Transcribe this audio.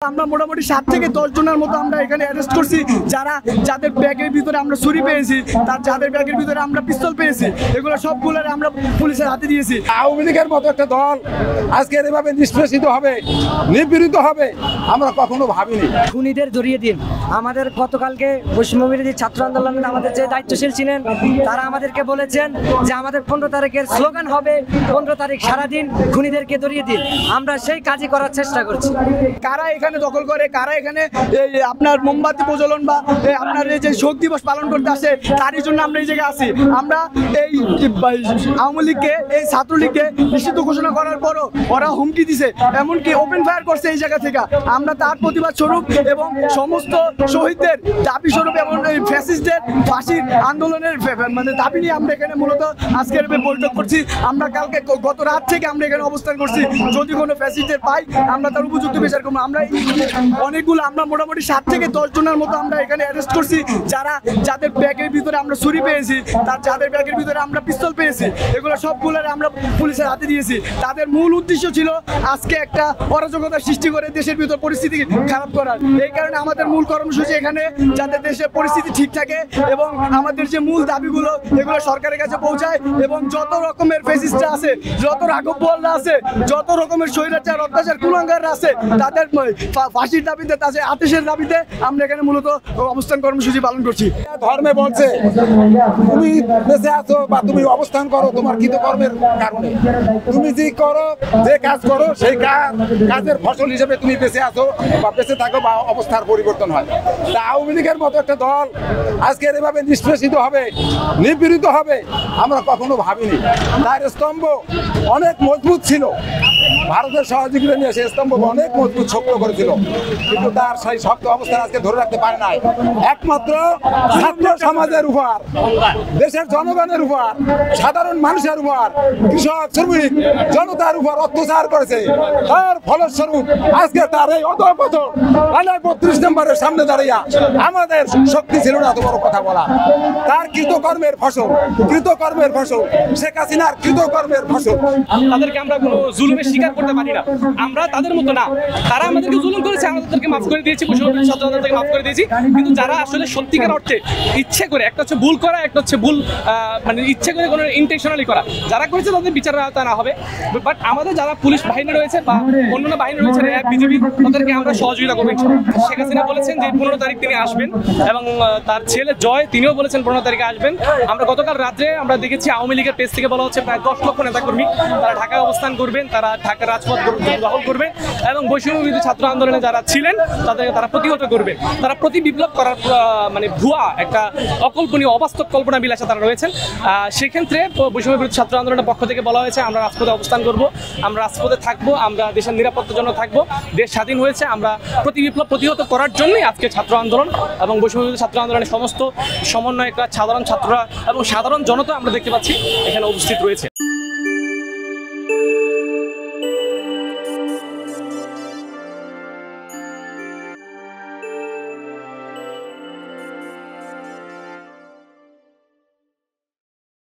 আমরা মোটামুটি 7 থেকে 10 জনের মতো আমরা এখানে অ্যারেস্ট করছি, যাদের ব্যাগের ভিতরে আমরা ছুরি পেয়েছি, যাদের ব্যাগের ভিতরে আমরা পিস্তল পেয়েছি, এগুলো সবগুলো আমরা পুলিশের হাতে দিয়েছি। আওয়ামী লীগের মতো একটা দল আজকে এভাবে নিষ্পেষিত হবে, নিপীড়িত হবে, আমরা কখনো ভাবিনি। খুনিদের ধরিয়ে দিন। আমাদের গতকালকে বৈষম্যবিরোধী ছাত্র আন্দোলনের আমাদের যে দায়িত্বশীল ছিলেন তারা আমাদেরকে বলেছেন যে আমাদের 15 তারিখের স্লোগান হবে 15 তারিখ সারাদিন খুনিদেরকে ধরিয়ে দিন। আমরা সেই কাজই করার চেষ্টা করছি। কারা এখানে দখল করে, কারা এখানে আপনার মোমবাতি প্রজ্বলন বা আপনার এই যে শোক দিবস পালন করতে আসে, তারই জন্য আমরা এই জায়গায় আছি। আমরা এই আওয়ামী লীগকে, এই ছাত্রলীগকে নিষিদ্ধ ঘোষণা করার পরও ওরা হুমকি দিছে, এমনকি ওপেন ফায়ার করছে এই জায়গা থেকে। আমরা তার প্রতিবাদ স্বরূপ এবং সমস্ত শহীদদের দাবি স্বরূপ এবং ফ্যাসিস্টদের ফাঁসির আন্দোলনের মানে দাবি নিয়ে আমরা এখানে মূলত আজকের বৈঠক করছি। আমরা কালকে গত রাত থেকে আমরা এখানে অবস্থান করছি। যদি কোনো ফ্যাসিস্টদের পাই আমরা তার উপযুক্ত বিচার করবো। আমরা আমরা মোটামুটি 7 থেকে 10 জনের মতো আমরা এখানে অ্যারেস্ট করছি, যাদের ব্যাগের ভিতরে আমরা ছুরি পেয়েছি, যাদের ব্যাগের ভিতরে আমরা পিস্তল পেয়েছি, এগুলো সবগুলো আমরা পুলিশের হাতে দিয়েছি। তাদের মূল উদ্দেশ্য ছিল আজকে একটা অরাজকতা সৃষ্টি করে দেশের ভিতর পরিস্থিতি খারাপ করার। এই কারণে আমাদের মূল কর্মসূচি এখানে যাতে দেশের পরিস্থিতি ঠিক থাকে এবং আমাদের যে মূল দাবিগুলো এগুলো সরকারের কাছে পৌঁছায় এবং যত রকমের ফ্যাসিস্টরা আছে, যত রাঘববোয়ালরা আছে, যত রকমের স্বৈরাচার অত্যাচার কুলাঙ্গাররা আছে, তাদের ফাঁসির দাবিতে, তাদের আদেশের দাবিতে আমরা এখানে মূলত অবস্থান কর্মসূচি পালন করছি। ধর্মে বলছে তুমি বেঁচে আছো বা তুমি অবস্থান করো তোমার কৃতকর্মের কারণে, তুমি যে করো, যে কাজ করো, সেই কাজের ফসল হিসেবে তুমি বেঁচে আছো বা বেঁচে থাকো বা অবস্থার পরিবর্তন হয়। তা আওয়ামী লীগের মতো একটা দল আজকে এভাবে নিষ্পেষিত হবে, নিপীড়িত হবে, আমরা কখনো ভাবিনি। তার স্তম্ভ অনেক মজবুত ছিল, ভারতের সহযোগিতা নিয়ে সেই স্তম্ভ অনেক মজবুত শক্ত করেছিল, কিন্তু তার সেই শক্ত অবস্থান আজকে ধরে রাখতে পারে নাই। একমাত্র ছাত্র সমাজের উপর, দেশের জনগণের উপর, সাধারণ মানুষের উপর, কৃষক শ্রমিক জনতার উপর অত্যাচার করেছে। তার ফলস্বরূপ আজকে তার এই অধঃপতন। 32 নম্বরের সামনে দাঁড়িয়ে আমাদের শক্তি ছিল না এত বড় কথা বলা। তার কৃতকর্মের ফসল, কৃতকর্মের ফসল, শেখ হাসিনার কৃতকর্মের ফসল। তাদেরকে আমরা কোনো জুলুমের স্বীকার করতে পারি না। আমরা তাদের মতো না, তারা আমাদেরকে জুলুম করেছে, আমরা তাদেরকে মাফ করে দিয়েছি, ছাত্রদেরকে মাফ করে দিয়েছি। কিন্তু যারা আসলে সত্যিকার অর্থে ইচ্ছে করে, একটা হচ্ছে ভুল করা, একটা হচ্ছে ভুল মানে ইচ্ছে করে কোনো ইন্টেনশনালি করা, যারা করেছে তাদের বিচারের আওতায় না হবে। বাট আমাদের যারা পুলিশ বাহিনী রয়েছে বা অন্যান্য বাহিনী রয়েছে, বিজেপি, তাদেরকে আমরা সহযোগিতা করবো। শেখ হাসিনা বলেছেন যে 15 তারিখ তিনি আসবেন এবং তার ছেলে জয় তিনিও বলেছেন 15 তারিখে আসবেন। আমরা গতকাল রাত্রে আমরা দেখেছি আওয়ামী লীগের পেজ থেকে বলা হচ্ছে প্রায় 10 লক্ষ নেতাকর্মী তারা ঢাকায় অবস্থান করবেন, তারা ঢাকার রাজপথ দখল করবেন এবং বৈষম্যবিরোধী ছাত্র আন্দোলনে যারা ছিলেন তাদেরকে তারা প্রতিহত করবেন। তারা প্রতি বিপ্লব করার মানে ভুয়া একটা অকল্পনীয় অবাস্তব কল্পনা বিলাসে তারা রয়েছেন। সেক্ষেত্রে বৈষম্যবিরোধী ছাত্র আন্দোলনের পক্ষ থেকে বলা হয়েছে আমরা রাজপথে অবস্থান করব, আমরা রাজপথে থাকবো, আমরা দেশের নিরাপত্তার জন্য থাকবো। দেশ স্বাধীন হয়েছে, আমরা প্রতি বিপ্লব প্রতিহত করার জন্যই আজকে ছাত্র আন্দোলন এবং বৈষম্যবিরোধী ছাত্র আন্দোলনের সমস্ত সমন্বয়করা, সাধারণ ছাত্ররা এবং সাধারণ জনতা আমরা দেখতে পাচ্ছি এখানে উপস্থিত রয়েছে।